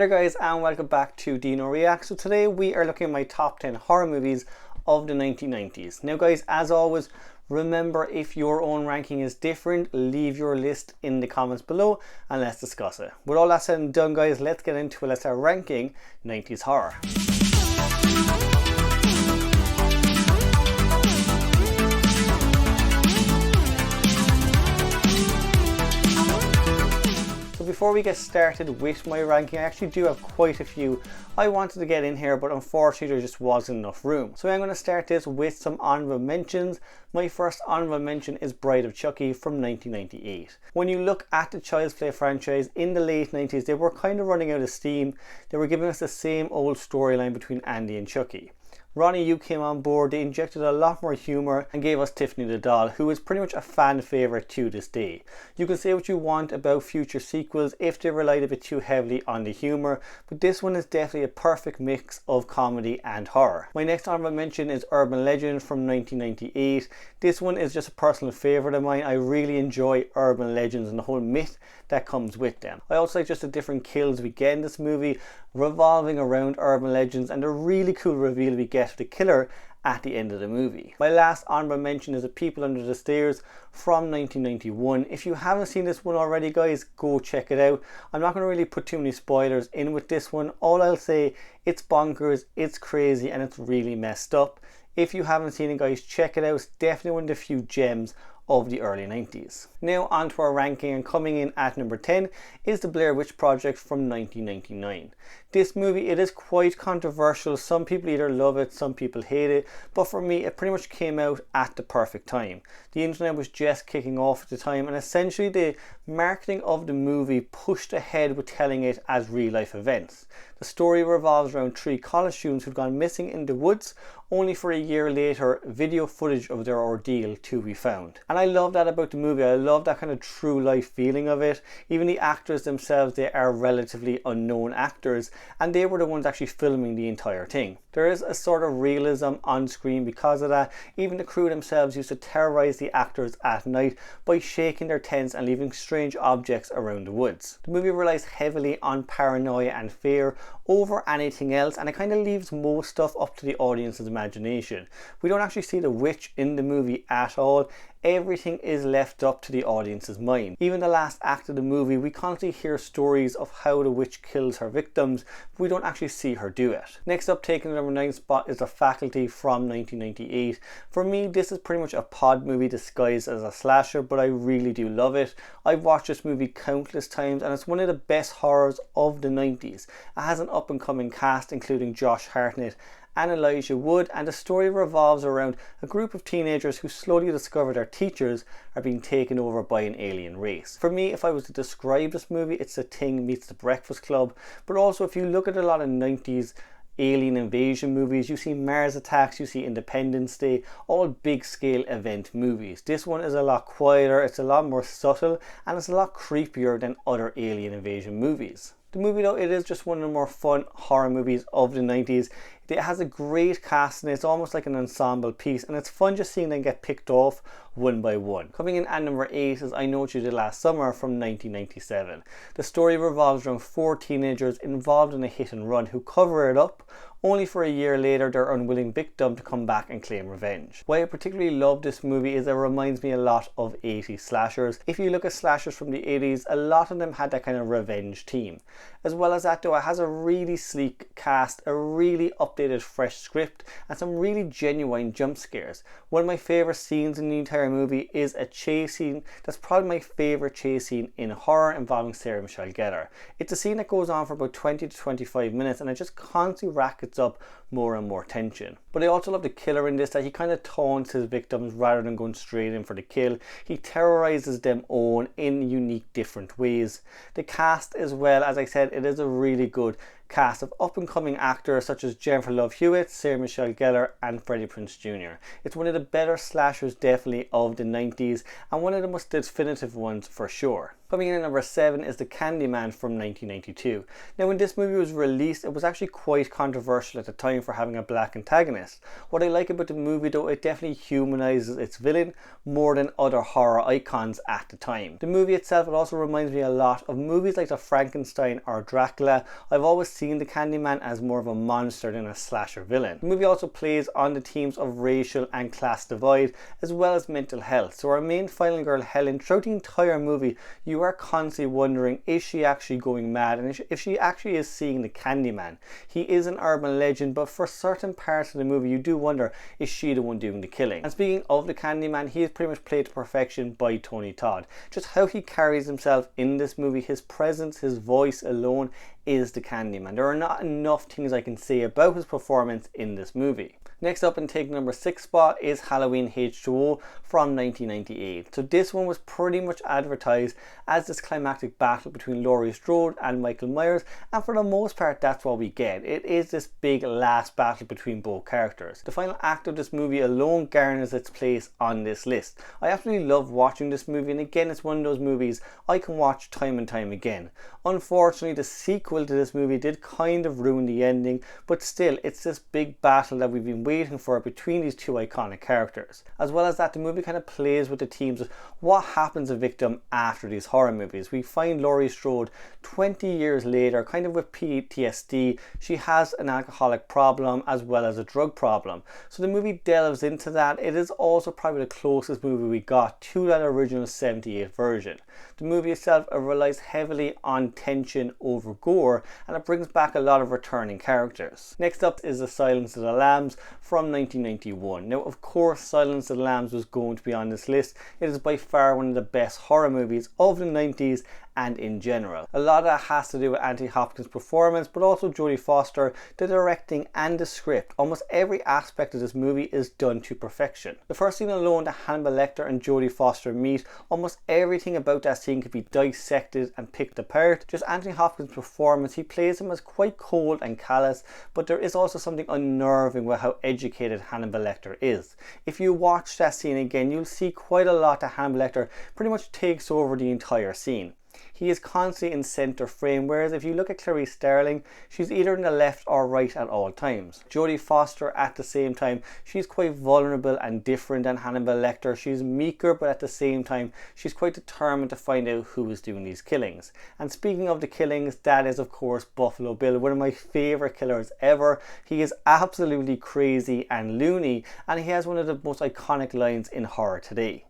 Hey guys, and welcome back to Dino Reacts. So today we are looking at my top 10 horror movies of the 1990s. Now guys, as always, remember if your own ranking is different, leave your list in the comments below and let's discuss it. With all that said and done guys, let's get into it. Let's start ranking 90s horror. Before we get started with my ranking, I actually do have quite a few I wanted to get in here, but unfortunately there just wasn't enough room. So I'm going to start this with some honorable mentions. My first honorable mention is Bride of Chucky from 1998. When you look at the Child's Play franchise in the late 90s, they were kind of running out of steam. They were giving us the same old storyline between Andy and Chucky. Ronnie Yu came on board, they injected a lot more humour and gave us Tiffany the doll, who is pretty much a fan favourite to this day. You can say what you want about future sequels if they relied a bit too heavily on the humour, but this one is definitely a perfect mix of comedy and horror. My next honourable mention is Urban Legend from 1998. This one is just a personal favourite of mine. I really enjoy urban legends and the whole myth that comes with them. I also like just the different kills we get in this movie revolving around urban legends and the really cool reveal we get of the killer at the end of the movie. My last honorable mention is The People Under the Stairs from 1991. If you haven't seen this one already guys, go check it out. I'm not going to really put too many spoilers in with this one. All I'll say, it's bonkers, it's crazy and it's really messed up. If you haven't seen it guys, check it out. It's definitely one of the few gems of the early 90s. Now on to our ranking, and coming in at number 10 is The Blair Witch Project from 1999. This movie, it is quite controversial. Some people either love it, some people hate it, but for me it pretty much came out at the perfect time. The internet was just kicking off at the time and essentially the marketing of the movie pushed ahead with telling it as real life events. The story revolves around 3 college students who've gone missing in the woods, only for a year later video footage of their ordeal to be found. And I love that about the movie. I love that kind of true life feeling of it. Even the actors themselves, they are relatively unknown actors and they were the ones actually filming the entire thing. There is a sort of realism on screen because of that. Even the crew themselves used to terrorize the actors at night by shaking their tents and leaving strange objects around the woods. The movie relies heavily on paranoia and fear over anything else, and it kind of leaves most stuff up to the audience's imagination. We don't actually see the witch in the movie at all. Everything is left up to the audience's mind. Even the last act of the movie, we constantly hear stories of how the witch kills her victims, but we don't actually see her do it. Next up, taking the number 9 spot is The Faculty from 1998. For me, this is pretty much a pod movie disguised as a slasher, but I really do love it. I've watched this movie countless times and it's one of the best horrors of the 90s. It has an up and coming cast including Josh Hartnett and Elijah Wood, and the story revolves around a group of teenagers who slowly discover their teachers are being taken over by an alien race. For me, if I was to describe this movie, it's The Thing meets The Breakfast Club, but also if you look at a lot of 90s alien invasion movies, you see Mars Attacks, you see Independence Day, all big scale event movies. This one is a lot quieter, it's a lot more subtle, and it's a lot creepier than other alien invasion movies. The movie though, it is just one of the more fun horror movies of the 90s. It has a great cast and it's almost like an ensemble piece, and it's fun just seeing them get picked off one by one. Coming in at number 8 is I Know What You Did Last Summer from 1997. The story revolves around 4 teenagers involved in a hit and run who cover it up, only for a year later their unwilling victim to come back and claim revenge. Why I particularly love this movie is it reminds me a lot of 80s slashers. If you look at slashers from the 80s, a lot of them had that kind of revenge theme. As well as that though, it has a really sleek cast, a really updated fresh script and some really genuine jump scares. One of my favourite scenes in the entire movie is a chase scene that's probably my favourite chase scene in horror involving Sarah Michelle Gellar. It's a scene that goes on for about 20 to 25 minutes and it just constantly rackets up more and more tension. But I also love the killer in this, that he kind of taunts his victims rather than going straight in for the kill. He terrorizes them all in unique different ways. The cast as well, as I said, it is a really good cast of up and coming actors such as Jennifer Love Hewitt, Sarah Michelle Gellar and Freddie Prinze Jr. It's one of the better slashers definitely of the 90s and one of the most definitive ones for sure. Coming in at number 7 is the CANDYMAN from 1992. Now when this movie was released, it was actually quite controversial at the time for having a black antagonist. What I like about the movie though, it definitely humanises its villain more than other horror icons at the time. The movie itself, it also reminds me a lot of movies like the Frankenstein or Dracula. I've always seen the CANDYMAN as more of a monster than a slasher villain. The movie also plays on the themes of racial and class divide as well as mental health. So our main final girl Helen, throughout the entire movie, you are constantly wondering, is she actually going mad, and if she actually is seeing the CANDYMAN. He is an urban legend, but for certain parts of the movie you do wonder, is she the one doing the killing? And speaking of the CANDYMAN, he is pretty much played to perfection by Tony Todd. Just how he carries himself in this movie, his presence, his voice alone is the CANDYMAN. There are not enough things I can say about his performance in this movie. Next up, and taking number 6 spot, is Halloween H2O from 1998. So this one was pretty much advertised as this climactic battle between Laurie Strode and Michael Myers, and for the most part that's what we get. It is this big last battle between both characters. The final act of this movie alone garners its place on this list. I absolutely love watching this movie, and again it's one of those movies I can watch time and time again. Unfortunately, the sequel to this movie did kind of ruin the ending, but still it's this big battle that we've been waiting for between these two iconic characters. As well as that, the movie kind of plays with the themes of what happens to a victim after these horror movies. We find Laurie Strode 20 years later kind of with PTSD. She has an alcoholic problem as well as a drug problem. So the movie delves into that. It is also probably the closest movie we got to that original 78 version. The movie itself relies heavily on tension over gore, and it brings back a lot of returning characters. Next up is The Silence of the Lambs from 1991. Now of course Silence of the Lambs was going to be on this list. It is by far one of the best horror movies of the 90s and in general. A lot of that has to do with Anthony Hopkins' performance, but also Jodie Foster, the directing and the script. Almost every aspect of this movie is done to perfection. The first scene alone that Hannibal Lecter and Jodie Foster meet, almost everything about that scene could be dissected and picked apart. Just Anthony Hopkins' performance, he plays him as quite cold and callous, but there is also something unnerving with how educated Hannibal Lecter is. If you watch that scene again, you'll see quite a lot that Hannibal Lecter pretty much takes over the entire scene. He is constantly in centre frame, whereas if you look at Clarice Starling, she's either in the left or right at all times. Jodie Foster at the same time, she's quite vulnerable and different than Hannibal Lecter. She's meeker, but at the same time she's quite determined to find out who is doing these killings. And speaking of the killings, that is of course Buffalo Bill, one of my favourite killers ever. He is absolutely crazy and loony, and he has one of the most iconic lines in horror today.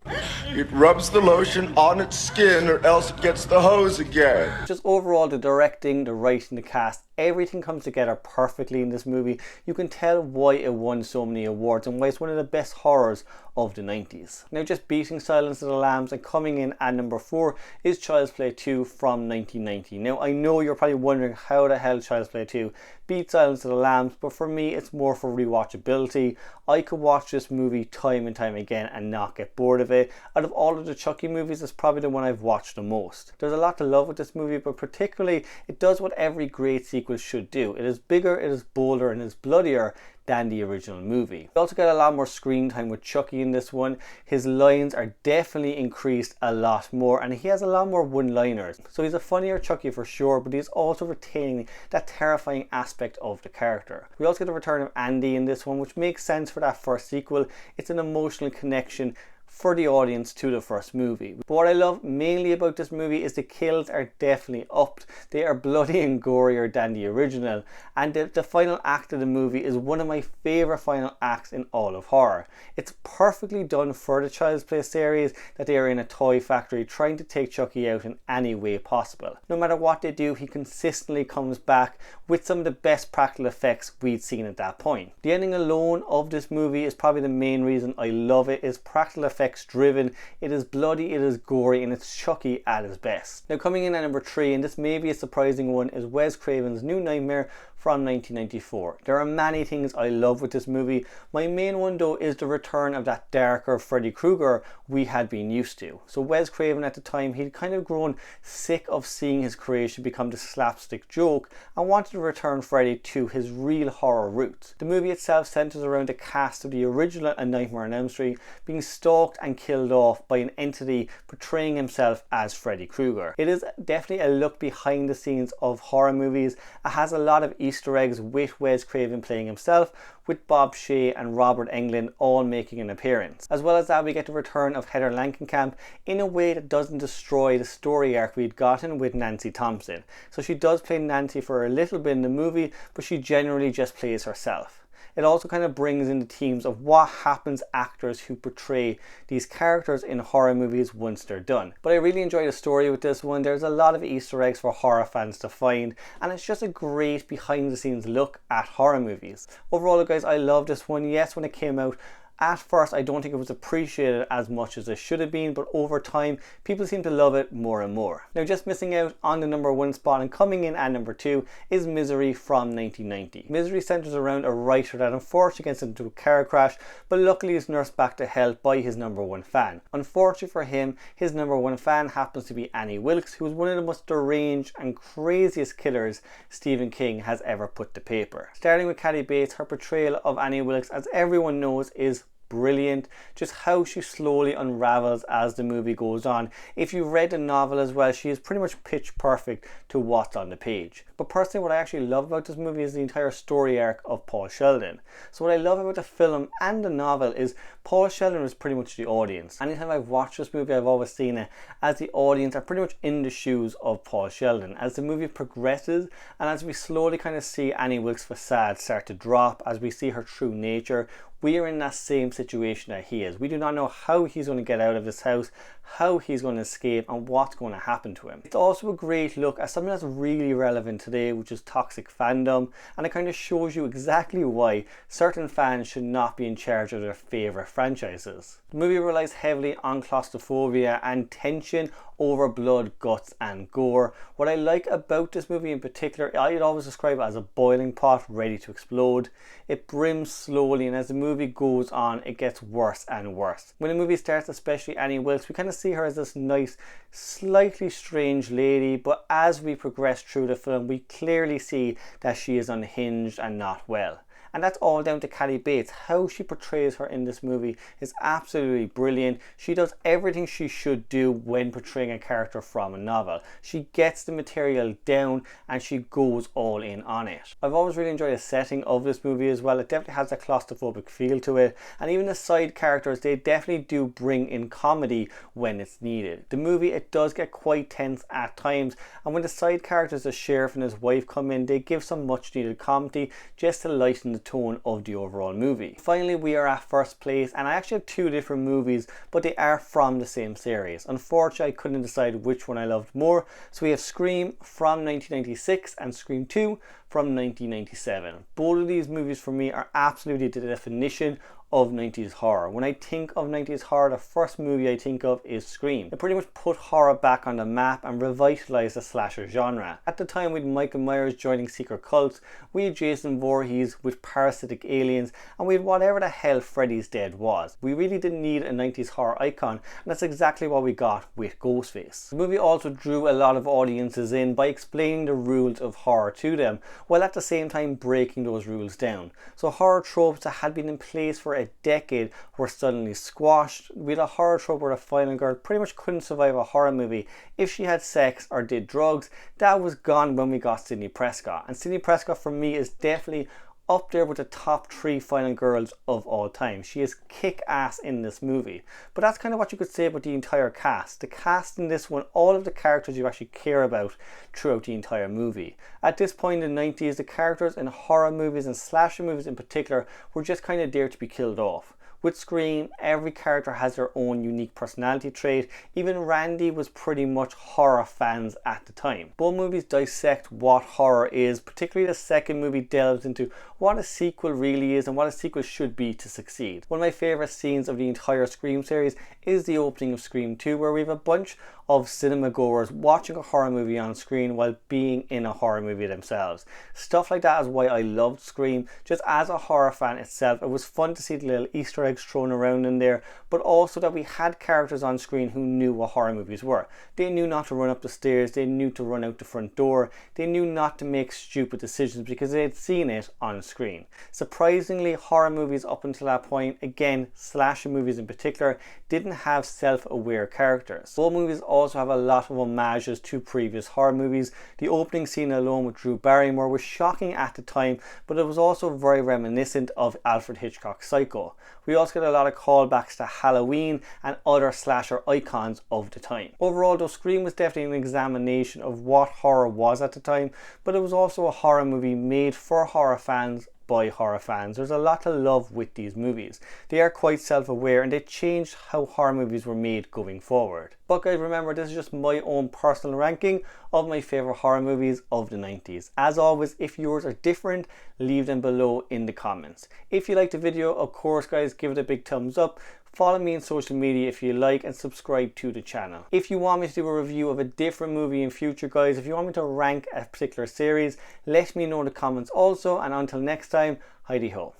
It rubs the lotion on its skin or else it gets the hose again. Just overall, the directing, the writing, the cast, everything comes together perfectly in this movie. You can tell why it won so many awards and why it's one of the best horrors of the 90s. Now just beating Silence of the Lambs and coming in at number 4 is Child's Play 2 from 1990. Now I know you're probably wondering how the hell Child's Play 2 beat Silence of the Lambs, but for me it's more for rewatchability. I could watch this movie time and time again and not get bored of it. Out of all of the Chucky movies, it's probably the one I've watched the most. There's a lot to love with this movie, but particularly it does what every great sequel should do. It is bigger, it is bolder, and it is bloodier than the original movie. We also get a lot more screen time with Chucky in this one. His lines are definitely increased a lot more, and he has a lot more one-liners. So he's a funnier Chucky for sure, but he's also retaining that terrifying aspect of the character. We also get the return of Andy in this one, which makes sense for that first sequel. It's an emotional connection for the audience to the first movie. But what I love mainly about this movie is the kills are definitely upped. They are bloody and gorier than the original, and the final act of the movie is one of my favourite final acts in all of horror. It's perfectly done for the Child's Play series that they are in a toy factory trying to take Chucky out in any way possible. No matter what they do, he consistently comes back with some of the best practical effects we'd seen at that point. The ending alone of this movie is probably the main reason I love it. It's practical effects driven, it is bloody, it is gory, and it's Chucky at his best. Now coming in at number 3, and this may be a surprising one, is Wes Craven's New Nightmare from 1994. There are many things I love with this movie. My main one though is the return of that darker Freddy Krueger we had been used to. So Wes Craven at the time, he'd kind of grown sick of seeing his creation become the slapstick joke and wanted to return Freddy to his real horror roots. The movie itself centers around the cast of the original A Nightmare on Elm Street being stalked stalked and killed off by an entity portraying himself as Freddy Krueger. It is definitely a look behind the scenes of horror movies. It has a lot of Easter eggs with Wes Craven playing himself, with Bob Shaye and Robert Englund all making an appearance. As well as that, we get the return of Heather Langenkamp in a way that doesn't destroy the story arc we'd gotten with Nancy Thompson. So she does play Nancy for a little bit in the movie, but she generally just plays herself. It also kind of brings in the themes of what happens to actors who portray these characters in horror movies once they're done. But I really enjoy the story with this one. There's a lot of Easter eggs for horror fans to find, and it's just a great behind the scenes look at horror movies. Overall guys, I love this one. Yes, when it came out, at first I don't think it was appreciated as much as it should have been, but over time people seem to love it more and more. Now, just missing out on the #1 spot and coming in at #2 is Misery from 1990. Misery centers around a writer that unfortunately gets into a car crash, but luckily is nursed back to health by his #1 fan. Unfortunately for him, his #1 fan happens to be Annie Wilkes, who is one of the most deranged and craziest killers Stephen King has ever put to paper. Starting with Kathy Bates, her portrayal of Annie Wilkes, as everyone knows, is brilliant. Just how she slowly unravels as the movie goes on. If you've read the novel as well, she is pretty much pitch perfect to what's on the page. But personally, what I actually love about this movie is the entire story arc of Paul Sheldon. So what I love about the film and the novel is Paul Sheldon is pretty much the audience. Anytime I've watched this movie, I've always seen it as the audience are pretty much in the shoes of Paul Sheldon. As the movie progresses and as we slowly kind of see Annie Wilkes' facade start to drop, as we see her true nature, we are in that same situation that he is. We do not know how he's going to get out of this house, how he's going to escape, and what's going to happen to him. It's also a great look at something that's really relevant today, which is toxic fandom, and it kind of shows you exactly why certain fans should not be in charge of their favourite franchises. The movie relies heavily on claustrophobia and tension over blood, guts and gore. What I like about this movie in particular, I'd always describe it as a boiling pot ready to explode. It brims slowly, and as the movie goes on, it gets worse and worse. When the movie starts, especially Annie Wilkes, we kind of see her as this nice, slightly strange lady, but as we progress through the film, we clearly see that she is unhinged and not well. And that's all down to Kathy Bates. How she portrays her in this movie is absolutely brilliant. She does everything she should do when portraying a character from a novel. She gets the material down and she goes all in on it. I've always really enjoyed the setting of this movie as well. It definitely has a claustrophobic feel to it. And even the side characters, they definitely do bring in comedy when it's needed. The movie, it does get quite tense at times. And when the side characters, the sheriff and his wife, come in, they give some much needed comedy just to lighten the tone of the overall movie. Finally, we are at first place, and I actually have two different movies, but they are from the same series. Unfortunately, I couldn't decide which one I loved more, so we have Scream from 1996 and Scream 2 from 1997. Both of these movies for me are absolutely the definition of 90s horror. When I think of 90s horror, the first movie I think of is Scream. It pretty much put horror back on the map and revitalized the slasher genre. At the time, with Michael Myers joining secret cults, we had Jason Voorhees with parasitic aliens, and we had whatever the hell Freddy's Dead was. We really didn't need a 90s horror icon, and that's exactly what we got with Ghostface. The movie also drew a lot of audiences in by explaining the rules of horror to them, while at the same time breaking those rules down. So horror tropes that had been in place for a decade were suddenly squashed. We had a horror trope where the final girl pretty much couldn't survive a horror movie if she had sex or did drugs. That was gone when we got Sidney Prescott, and Sidney Prescott for me is definitely up there with the top 3 final girls of all time. She is kick-ass in this movie. But that's kind of what you could say about the entire cast. The cast in this one, all of the characters you actually care about throughout the entire movie. At this point in the 90s, the characters in horror movies and slasher movies in particular were just kind of there to be killed off. With Scream, every character has their own unique personality trait. Even Randy was pretty much horror fans at the time. Both movies dissect what horror is, particularly the second movie delves into what a sequel really is and what a sequel should be to succeed. One of my favourite scenes of the entire Scream series is the opening of Scream 2, where we have a bunch of cinema goers watching a horror movie on screen while being in a horror movie themselves. Stuff like that is why I loved Scream. Just as a horror fan itself, it was fun to see the little Easter eggs thrown around in there, but also that we had characters on screen who knew what horror movies were. They knew not to run up the stairs, they knew to run out the front door, they knew not to make stupid decisions because they had seen it on screen. Surprisingly, horror movies up until that point, again slasher movies in particular, didn't have self-aware characters. All movies also have a lot of homages to previous horror movies. The opening scene alone with Drew Barrymore was shocking at the time, but it was also very reminiscent of Alfred Hitchcock's Psycho. We also get a lot of callbacks to Halloween and other slasher icons of the time. Overall though, Scream was definitely an examination of what horror was at the time, but it was also a horror movie made for horror fans by horror fans. There's a lot to love with these movies. They are quite self-aware and they changed how horror movies were made going forward. But guys, remember, this is just my own personal ranking of my favourite horror movies of the 90s. As always, if yours are different, leave them below in the comments. If you liked the video, of course guys, give it a big thumbs up. Follow me on social media if you like, and subscribe to the channel. If you want me to do a review of a different movie in future guys, if you want me to rank a particular series, let me know in the comments also, and until next time, Heidi ho.